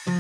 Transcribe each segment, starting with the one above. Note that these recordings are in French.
بسم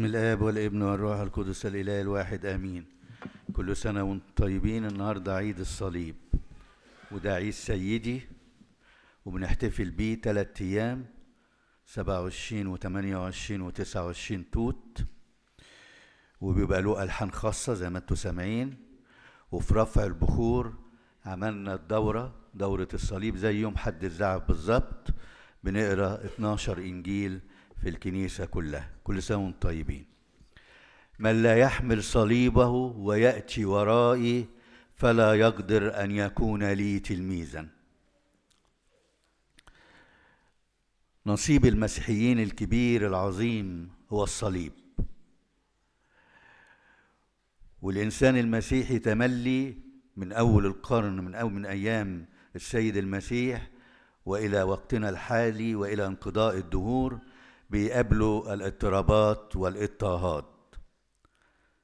الآب والابن والروح القدس الإله الواحد آمين. كل سنة وانتم طيبين. النهاردة عيد الصليب، وده عيد سيدي وبنحتفل بيه 3 أيام، 27 و28 و29 توت، وبيبقى له ألحان خاصة زي ما انتم سامعين. وفي رفع البخور عملنا دورة الصليب زي يوم حد الزعف بالظبط، بنقرأ 12 إنجيل في الكنيسة كلها. كل سنة وانتم طيبين. من لا يحمل صليبه ويأتي ورائي فلا يقدر أن يكون لي تلميذا. نصيب المسيحيين الكبير العظيم هو الصليب، والإنسان المسيحي تملي من أول القرن، من أيام السيد المسيح وإلى وقتنا الحالي وإلى انقضاء الدهور بيقابلوا الاضطرابات والاضطهاد.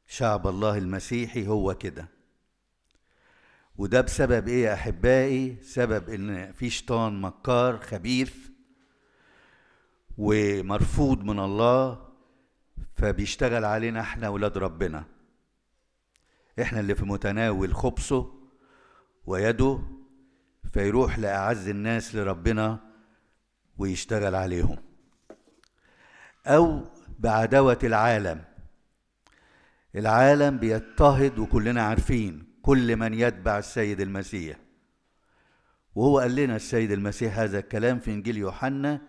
شعب الله المسيحي هو كده، وده بسبب ايه يا احبائي؟ سبب ان في شيطان مكار خبيث ومرفوض من الله، فبيشتغل علينا احنا ولاد ربنا، احنا اللي في متناول خبزه ويده، فيروح لأعز الناس لربنا ويشتغل عليهم، أو بعداوة العالم بيضطهد، وكلنا عارفين كل من يتبع السيد المسيح. وهو قال لنا السيد المسيح هذا الكلام في إنجيل يوحنا،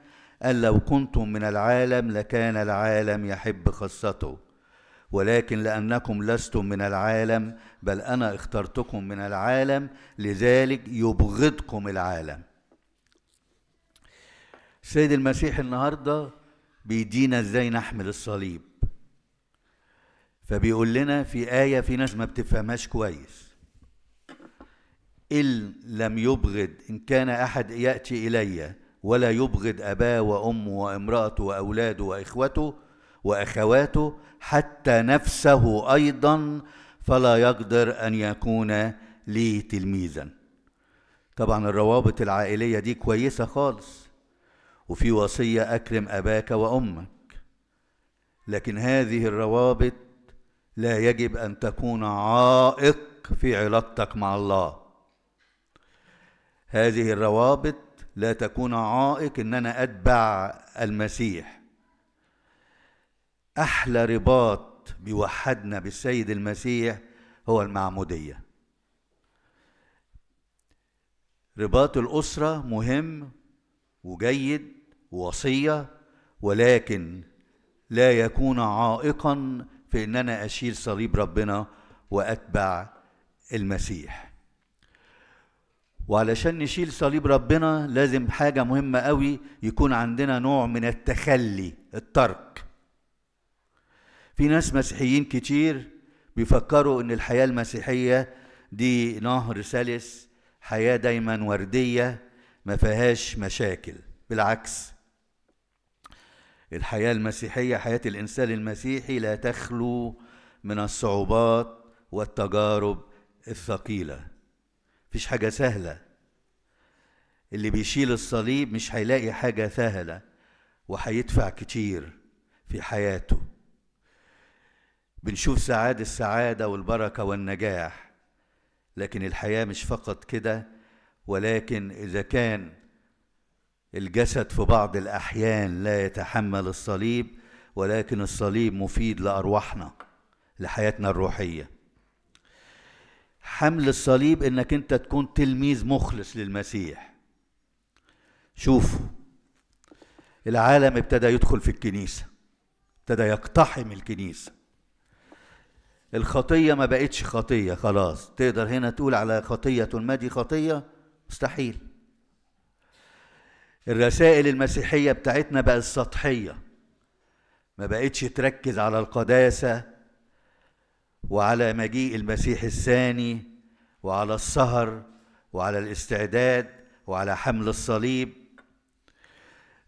قال لو كنتم من العالم لكان العالم يحب خاصته، ولكن لأنكم لستم من العالم بل أنا اخترتكم من العالم لذلك يبغضكم العالم. السيد المسيح النهارده بيدينا ازاي نحمل الصليب، فبيقول لنا في آية في ناس ما بتفهمهاش كويس: إن لم يبغض، إن كان أحد يأتي إلي ولا يبغض أباه وأمه وامرأته وأولاده وإخوته وأخواته حتى نفسه أيضا فلا يقدر أن يكون لي تلميذا. طبعا الروابط العائلية دي كويسة خالص، وفي وصية أكرم أباك وأمك، لكن هذه الروابط لا يجب أن تكون عائق في علاقتك مع الله. هذه الروابط لا تكون عائق إن أنا أتبع المسيح. أحلى رباط بيوحدنا بالسيد المسيح هو المعمودية. رباط الأسرة مهم وجيد ووصية، ولكن لا يكون عائقا في ان انا اشيل صليب ربنا واتبع المسيح. وعلشان نشيل صليب ربنا لازم حاجة مهمة قوي، يكون عندنا نوع من التخلي، الترك. في ناس مسيحيين كتير بيفكروا ان الحياة المسيحية دي نهر سلس، حياة دايما وردية ما فيهاش مشاكل. بالعكس، الحياة المسيحية، حياة الإنسان المسيحي لا تخلو من الصعوبات والتجارب الثقيلة. مفيش حاجة سهلة. اللي بيشيل الصليب مش هيلاقي حاجة سهلة، وهيدفع كتير في حياته. بنشوف ساعات السعادة والبركة والنجاح، لكن الحياة مش فقط كده، ولكن إذا كان الجسد في بعض الأحيان لا يتحمل الصليب، ولكن الصليب مفيد لأرواحنا، لحياتنا الروحية. حمل الصليب إنك أنت تكون تلميذ مخلص للمسيح. شوفوا، العالم ابتدى يدخل في الكنيسة، ابتدى يقتحم الكنيسة. الخطية ما بقتش خطية خلاص. تقدر هنا تقول على خطية ما دي خطية؟ مستحيل. الرسائل المسيحية بتاعتنا بقت سطحية، ما بقتش تركز على القداسة وعلى مجيء المسيح الثاني وعلى السهر وعلى الاستعداد وعلى حمل الصليب،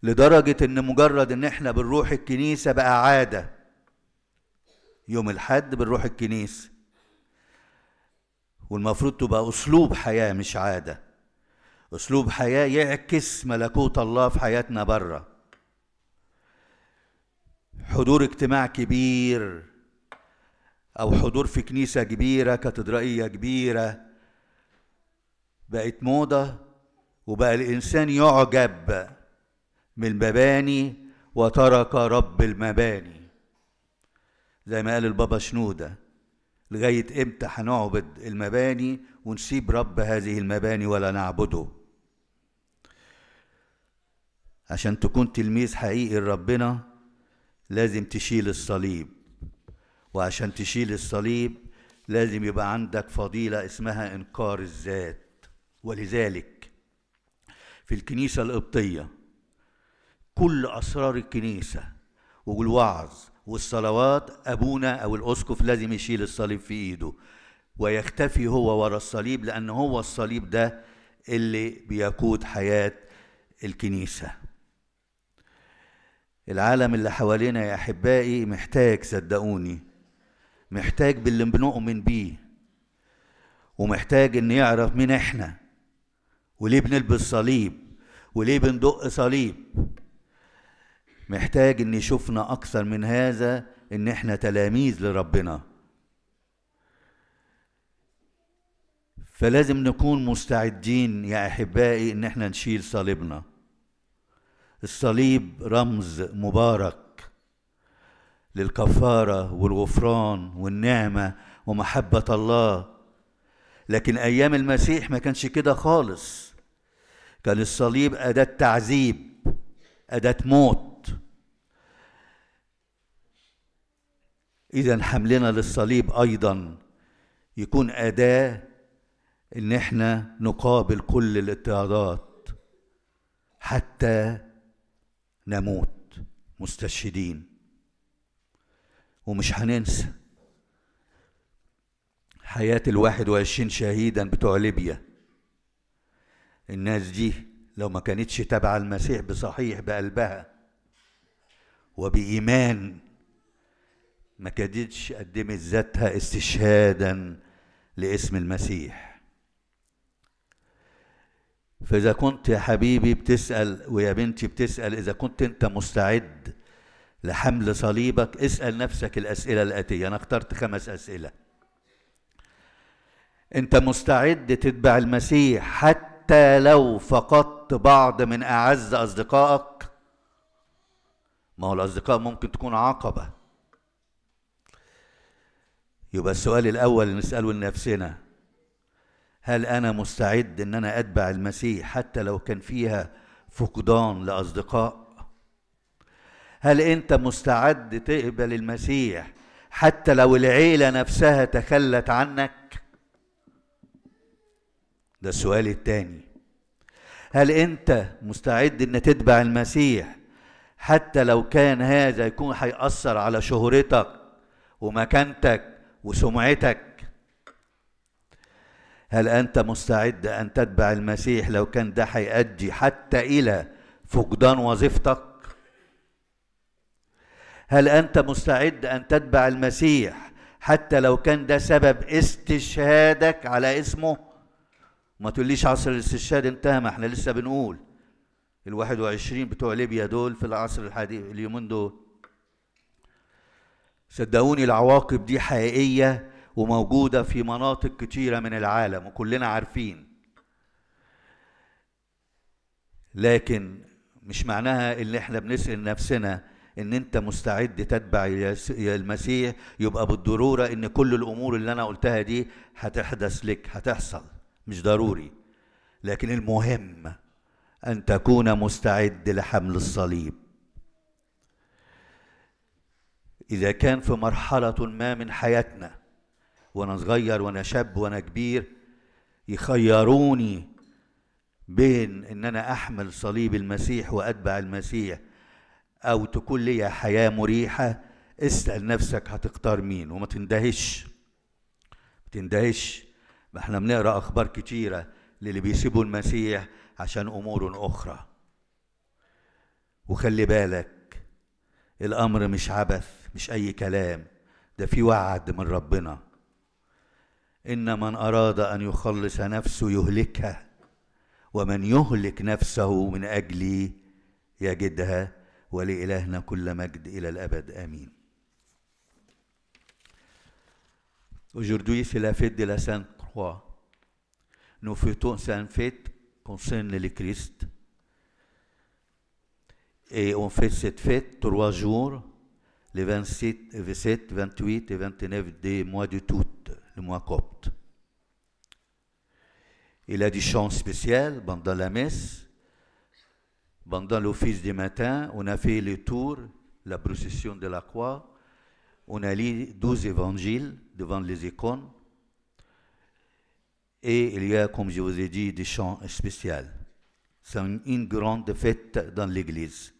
لدرجة ان مجرد ان احنا بنروح الكنيسة بقى عادة. يوم الحد بنروح الكنيسة، والمفروض تبقى اسلوب حياة مش عادة، اسلوب حياة يعكس ملكوت الله في حياتنا بره. حضور اجتماع كبير او حضور في كنيسة كبيرة، كاتدرائية كبيرة، بقت موضة، وبقى الانسان يعجب من المباني وترك رب المباني. زي ما قال البابا شنودة، لغاية امتى هنعبد المباني ونسيب رب هذه المباني ولا نعبده؟ عشان تكون تلميذ حقيقي لربنا لازم تشيل الصليب، وعشان تشيل الصليب لازم يبقى عندك فضيلة اسمها إنكار الذات. ولذلك في الكنيسة القبطية كل أسرار الكنيسة والوعظ والصلوات أبونا أو الأسقف لازم يشيل الصليب في إيده ويختفي هو ورا الصليب، لأن هو الصليب ده اللي بيقود حياة الكنيسة. العالم اللي حوالينا يا أحبائي محتاج، صدقوني، محتاج باللي بنؤمن بيه، ومحتاج إن يعرف مين إحنا وليه بنلبس صليب وليه بندق صليب. محتاج إن يشوفنا أكثر من هذا، إن إحنا تلاميذ لربنا. فلازم نكون مستعدين يا أحبائي إن إحنا نشيل صليبنا. الصليب رمز مبارك للكفارة والغفران والنعمة ومحبة الله، لكن أيام المسيح ما كانش كده خالص. كان الصليب أداة تعذيب، أداة موت. إذن حملنا للصليب أيضا يكون أداة إن إحنا نقابل كل الاضطهادات حتى نموت مستشهدين. ومش هننسى حياة 21 شهيدا بتوع ليبيا. الناس دي لو ما كانتش تابعة المسيح بصحيح بقلبها وبإيمان ما كانتش قدمت ذاتها استشهادا لاسم المسيح. فإذا كنت يا حبيبي بتسأل ويا بنتي بتسأل إذا كنت أنت مستعد لحمل صليبك، اسأل نفسك الأسئلة الآتية. أنا اخترت 5 أسئلة. أنت مستعد تتبع المسيح حتى لو فقدت بعض من أعز أصدقائك؟ ما هو الأصدقاء ممكن تكون عقبة. يبقى السؤال الأول اللي نسأله لنفسنا، هل أنا مستعد إن أنا أتبع المسيح حتى لو كان فيها فقدان لأصدقاء؟ هل أنت مستعد تقبل المسيح حتى لو العيلة نفسها تخلت عنك؟ ده السؤال الثاني. هل أنت مستعد إن تتبع المسيح حتى لو كان هذا يكون هيأثر على شهرتك ومكانتك وسمعتك؟ هل أنت مستعد أن تتبع المسيح لو كان ده هيؤدي حتى إلى فقدان وظيفتك؟ هل أنت مستعد أن تتبع المسيح حتى لو كان ده سبب استشهادك على اسمه؟ ما تقوليش عصر الاستشهاد انتهى، ما احنا لسه بنقول 21 بتوع ليبيا دول في العصر الحديث اليومين دول. صدقوني العواقب دي حقيقية وموجودة في مناطق كتيرة من العالم وكلنا عارفين. لكن مش معناها ان احنا بنسأل نفسنا ان انت مستعد تتبع يا المسيح يبقى بالضرورة ان كل الامور اللي انا قلتها دي هتحدث لك، هتحصل، مش ضروري. لكن المهم ان تكون مستعد لحمل الصليب. اذا كان في مرحلة ما من حياتنا، وانا صغير وانا شاب وانا كبير، يخيروني بين ان انا احمل صليب المسيح واتبع المسيح او تكون لي حياة مريحة، اسأل نفسك هتختار مين، وما تندهش. ما احنا بنقرأ اخبار كتيرة للي بيسيبوا المسيح عشان امور اخرى. وخلي بالك الامر مش عبث، مش اي كلام، ده في وعد من ربنا. ان من اراد ان يخلص نفسه يهلكها، ومن يهلك نفسه من اجلي يجدها، ولإلهنا كل مجد إلى الأبد. آمين. Aujourd'hui, c'est la fête de la Sainte Croix. Nous fêtons cette fête concerne le Christ. Et on fait cette fête 3 jours, les 27, 28 et 29 des mois de Août, le mois copte. Il a du chant spécial pendant la messe. Pendant l'office du matin, on a fait le tour, la procession de la croix. On a lu 12 évangiles devant les icônes. Et il y a, comme je vous ai dit, des chants spéciaux. C'est une grande fête dans l'église.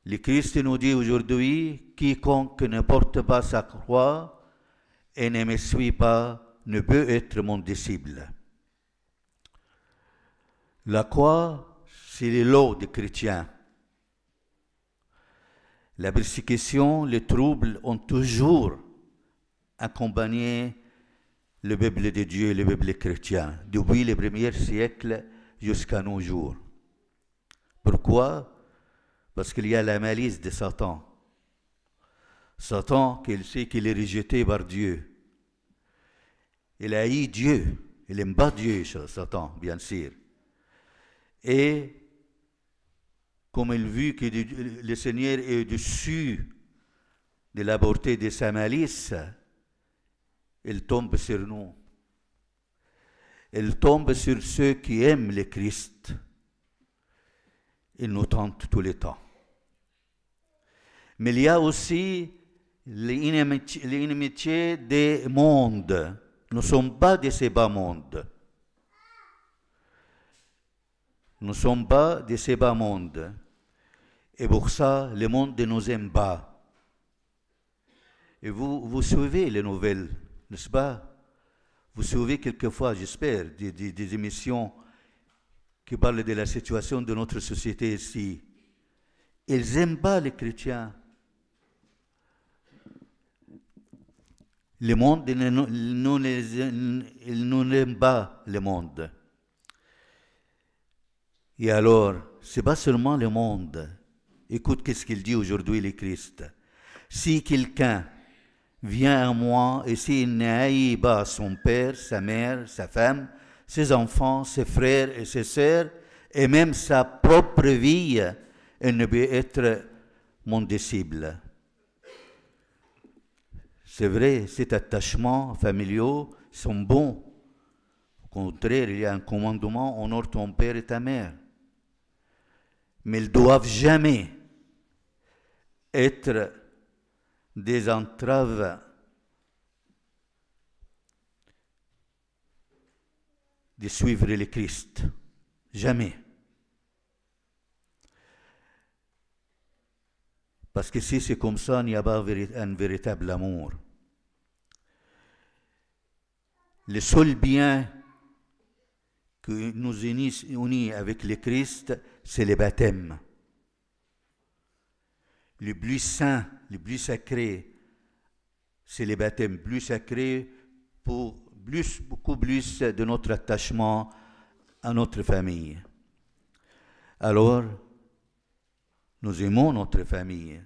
Le Christ nous dit aujourd'hui, quiconque ne porte pas sa croix et ne me suit pas ne peut être mon disciple. La croix, c'est le lot des chrétiens. La persécution, les troubles ont toujours accompagné le peuple de Dieu et le peuple chrétien, depuis les premiers siècles jusqu'à nos jours. Pourquoi? Parce qu'il y a la malice de Satan. Satan, qu'il sait qu'il est rejeté par Dieu. Il haït Dieu. Il n'aime pas Dieu, Satan, bien sûr. Et comme il vit que le Seigneur est au-dessus de la beauté de sa malice, il tombe sur nous. Il tombe sur ceux qui aiment le Christ. Il nous tente tout le temps. Mais il y a aussi l'inimitié des mondes. Nous ne sommes pas de ces bas mondes. Nous ne sommes pas de ces bas mondes. Et pour ça, le monde ne nous aime pas. Et vous suivez les nouvelles, n'est-ce pas? Vous suivez quelquefois, j'espère, des émissions qui parlent de la situation de notre société ici. Ils n'aiment pas les chrétiens. Le monde, ils n'aiment pas le monde. Et alors, ce n'est pas seulement le monde. Écoute qu'est-ce qu'il dit aujourd'hui le Christ. Si quelqu'un vient à moi et s'il n'haït pas son père, sa mère, sa femme, ses enfants, ses frères et ses sœurs, et même sa propre vie, il ne peut être mon disciple. C'est vrai, ces attachements familiaux sont bons. Au contraire, il y a un commandement, honore ton père et ta mère. Mais ils ne doivent jamais être des entraves de suivre le Christ. Jamais. Parce que si c'est comme ça, il n'y a pas un véritable amour. Le seul bien qui nous unit avec le Christ, c'est le baptême. Le plus saint, le plus sacré, c'est le baptême. Plus sacré pour beaucoup plus de notre attachement à notre famille. Alors, nous aimons notre famille,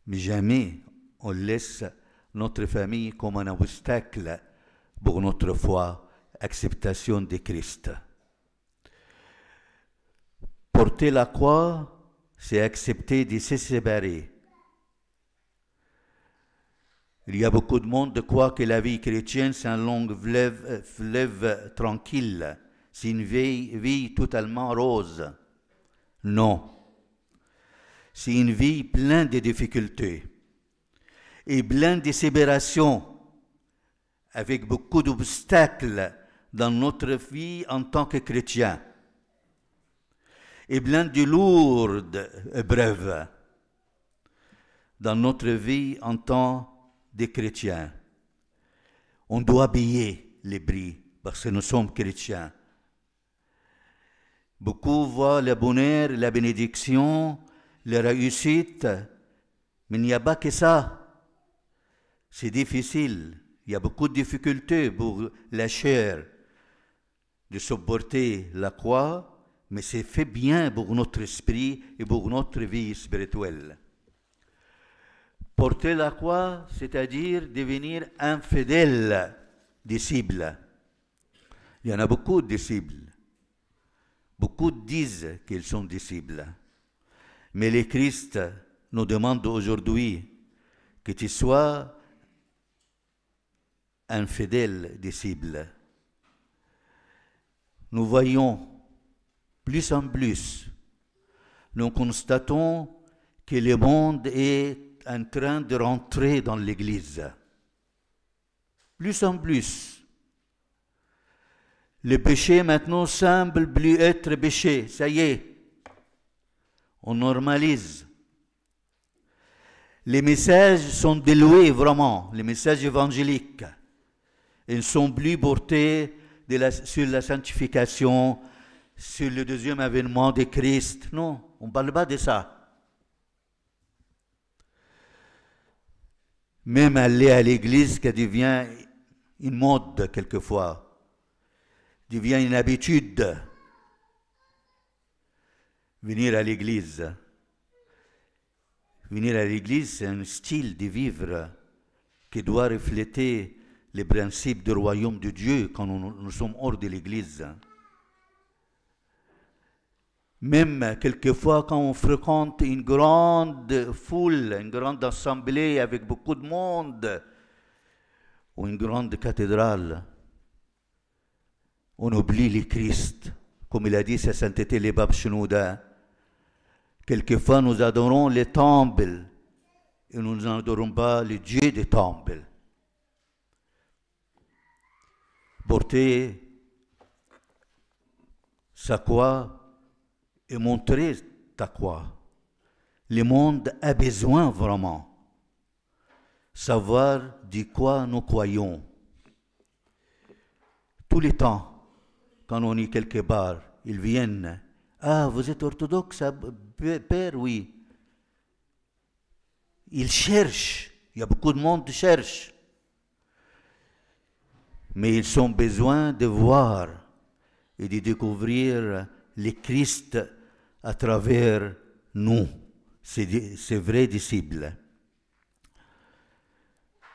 mais jamais on laisse notre famille comme un obstacle pour notre foi, acceptation de Christ. Porter la croix, c'est accepter de se séparer. Il y a beaucoup de monde qui croit que la vie chrétienne, c'est un long fleuve tranquille. C'est une vie totalement rose. Non. C'est une vie pleine de difficultés et pleine de séparations, avec beaucoup d'obstacles dans notre vie en tant que chrétien, et pleine de lourdes épreuves dans notre vie en tant que chrétien. On doit payer les prix parce que nous sommes chrétiens. Beaucoup voient le bonheur, la bénédiction, la réussite, mais il n'y a pas que ça. C'est difficile. Il y a beaucoup de difficultés pour la chair de supporter la croix, mais c'est fait bien pour notre esprit et pour notre vie spirituelle. Porter la croix, c'est-à-dire devenir un fidèle disciple. Il y en a beaucoup de disciples. Beaucoup disent qu'ils sont disciples. Mais le Christ nous demande aujourd'hui que tu sois un fidèle disciple. Nous voyons plus en plus, nous constatons que le monde est en train de rentrer dans l'Église. Plus en plus. Le péché maintenant semble plus être péché. Ça y est. On normalise. Les messages sont déloués vraiment, les messages évangéliques. Ils ne sont plus portés sur la sanctification, sur le deuxième avènement de Christ. Non, on ne parle pas de ça. Même aller à l'église, qui devient une mode quelquefois, devient une habitude. Venir à l'église. Venir à l'église, c'est un style de vivre qui doit refléter les principes du royaume de Dieu quand nous sommes hors de l'église. Même quelquefois quand on fréquente une grande foule, une grande assemblée avec beaucoup de monde, ou une grande cathédrale, on oublie le Christ, comme il a dit sa sainteté le pape Shenouda. Quelquefois nous adorons les temples et nous n'adorons pas le Dieu des temples. Porter sa croix et montrer ta croix. Le monde a besoin vraiment savoir de quoi nous croyons. Tout le temps, quand on est quelque part, ils viennent. Ah, vous êtes orthodoxe, père? Oui. Ils cherchent. Il y a beaucoup de monde qui cherche. Mais ils ont besoin de voir et de découvrir le Christ à travers nous, ces vrais disciples.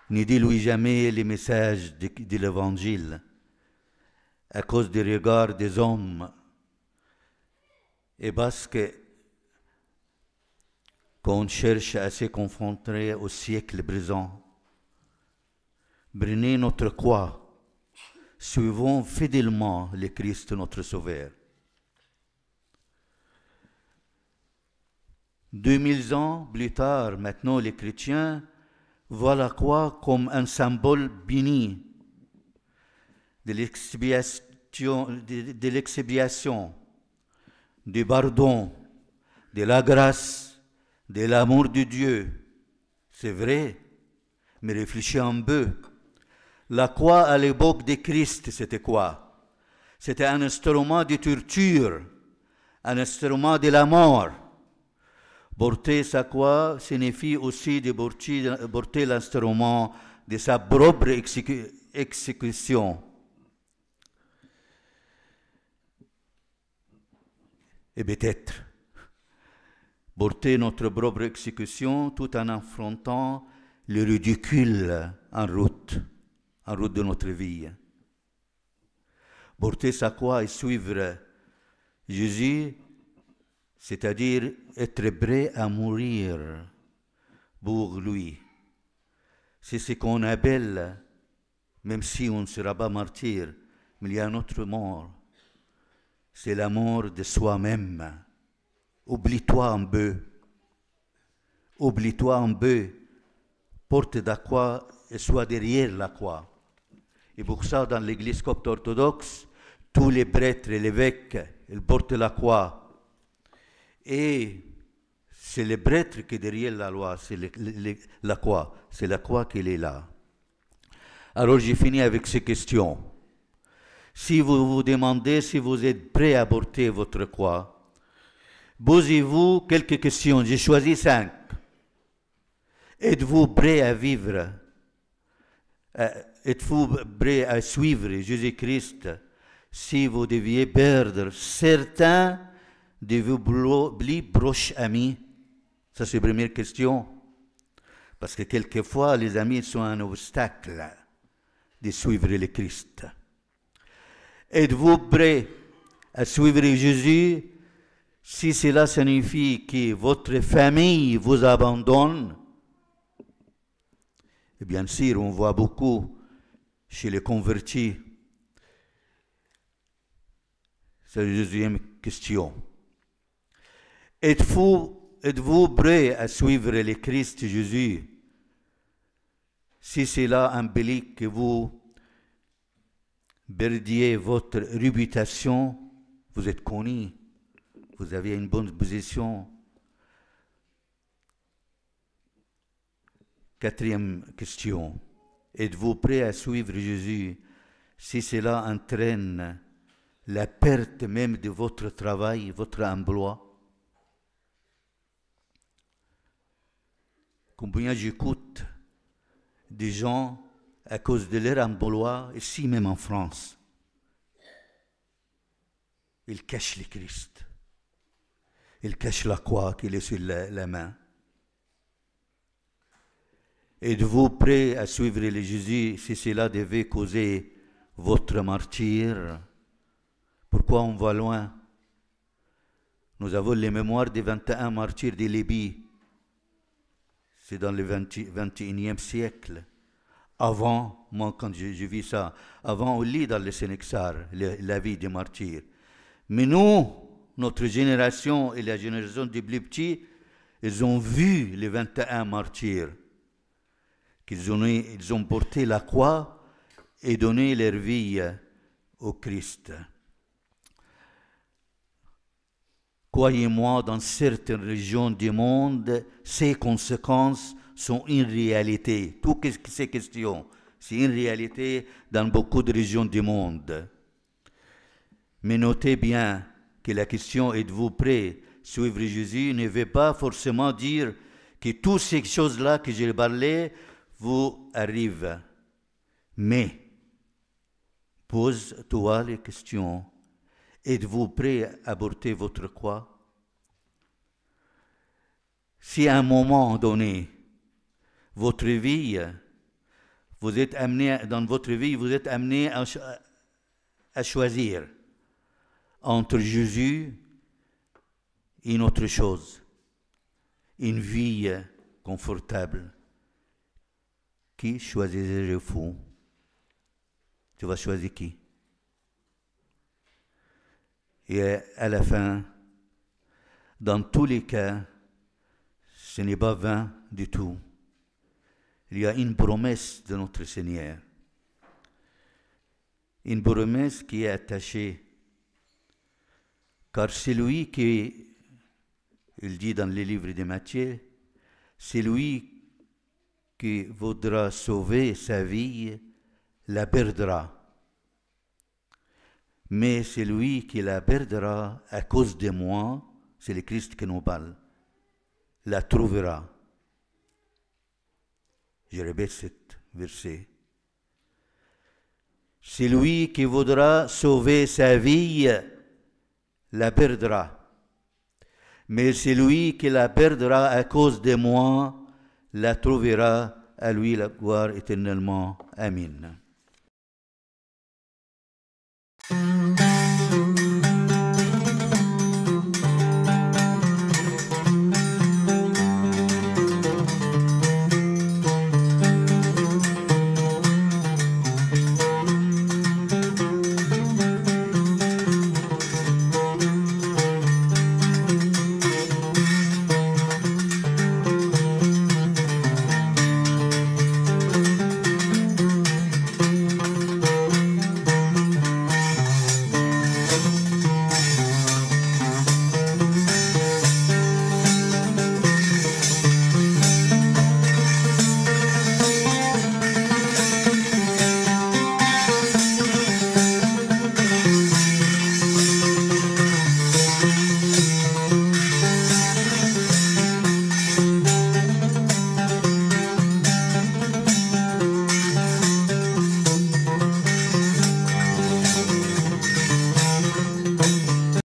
Ne dis-lui jamais les messages de l'Évangile à cause des regards des hommes et parce qu'on cherche à se confronter au siècle présent. Prenez notre croix, suivons fidèlement le Christ notre Sauveur. 2000 ans plus tard, maintenant les chrétiens voient la croix comme un symbole béni de l'expiation, du pardon, de la grâce, de l'amour de Dieu. C'est vrai, mais réfléchis un peu. La croix à l'époque de Christ, c'était quoi? C'était un instrument de torture, un instrument de la mort. Porter sa croix signifie aussi de porter l'instrument de sa propre exécution. Et peut-être porter notre propre exécution tout en affrontant le ridicule en route de notre vie. Porter sa croix et suivre Jésus c'est-à-dire être prêt à mourir pour lui. C'est ce qu'on appelle, même si on ne sera pas martyr, mais il y a une autre mort. C'est la mort de soi-même. Oublie-toi un peu. Oublie-toi un peu. Porte la croix et sois derrière la croix. Et pour ça, dans l'église copte orthodoxe, tous les prêtres et l'évêque, ils portent la croix. Et c'est le prêtre qui est derrière la loi, c'est la croix. C'est la croix qui est là. Alors j'ai fini avec ces questions. Si vous vous demandez si vous êtes prêt à porter votre croix, posez-vous quelques questions. J'ai choisi 5. Êtes-vous prêt à vivre? Êtes-vous prêt à suivre Jésus-Christ si vous deviez perdre certains de vos plus proches amis? Ça, c'est la première question. Parce que quelquefois, les amis sont un obstacle de suivre le Christ. Êtes-vous prêt à suivre Jésus si cela signifie que votre famille vous abandonne? Et bien sûr, on voit beaucoup chez les convertis. C'est la deuxième question. Êtes-vous prêt à suivre le Christ Jésus si cela implique que vous perdiez votre réputation, vous êtes connu, vous avez une bonne position? 4e question. Êtes-vous prêt à suivre Jésus si cela entraîne la perte même de votre travail, votre emploi? Combien j'écoute des gens à cause de leur emploi, ici même en France. Ils cachent le Christ. Ils cachent la croix qu'il est sur la main. Êtes-vous prêt à suivre le Jésus si cela devait causer votre martyre? Pourquoi on va loin? Nous avons les mémoires des 21 martyrs de Libye. C'est dans le 21e siècle. Avant, moi quand j'ai vu ça, avant on lit dans le Sénexar la vie des martyrs. Mais nous, notre génération et la génération des plus petits, ils ont vu les 21 martyrs. Ils ont porté la croix et donné leur vie au Christ. Croyez-moi, dans certaines régions du monde, ces conséquences sont une réalité. Toutes ces questions, c'est une réalité dans beaucoup de régions du monde. Mais notez bien que la question « êtes-vous prêt à suivre Jésus » ne veut pas forcément dire que toutes ces choses-là que j'ai parlé vous arrivent. Mais pose-toi les questions. Êtes-vous prêt à porter votre croix? Si à un moment donné, votre vie, dans votre vie, vous êtes amené à choisir entre Jésus et une autre chose, une vie confortable, qui choisirez-vous? Tu vas choisir qui? Et à la fin, dans tous les cas, ce n'est pas vain du tout. Il y a une promesse de notre Seigneur. Une promesse qui est attachée. Car celui qui, il dit dans le livre de Matthieu, celui qui voudra sauver sa vie, la perdra. Mais celui qui la perdra à cause de moi, c'est le Christ qui nous parle, la trouvera. Je répète ce verset. Celui qui voudra sauver sa vie, la perdra. Mais celui qui la perdra à cause de moi, la trouvera. À lui la gloire éternellement. Amen.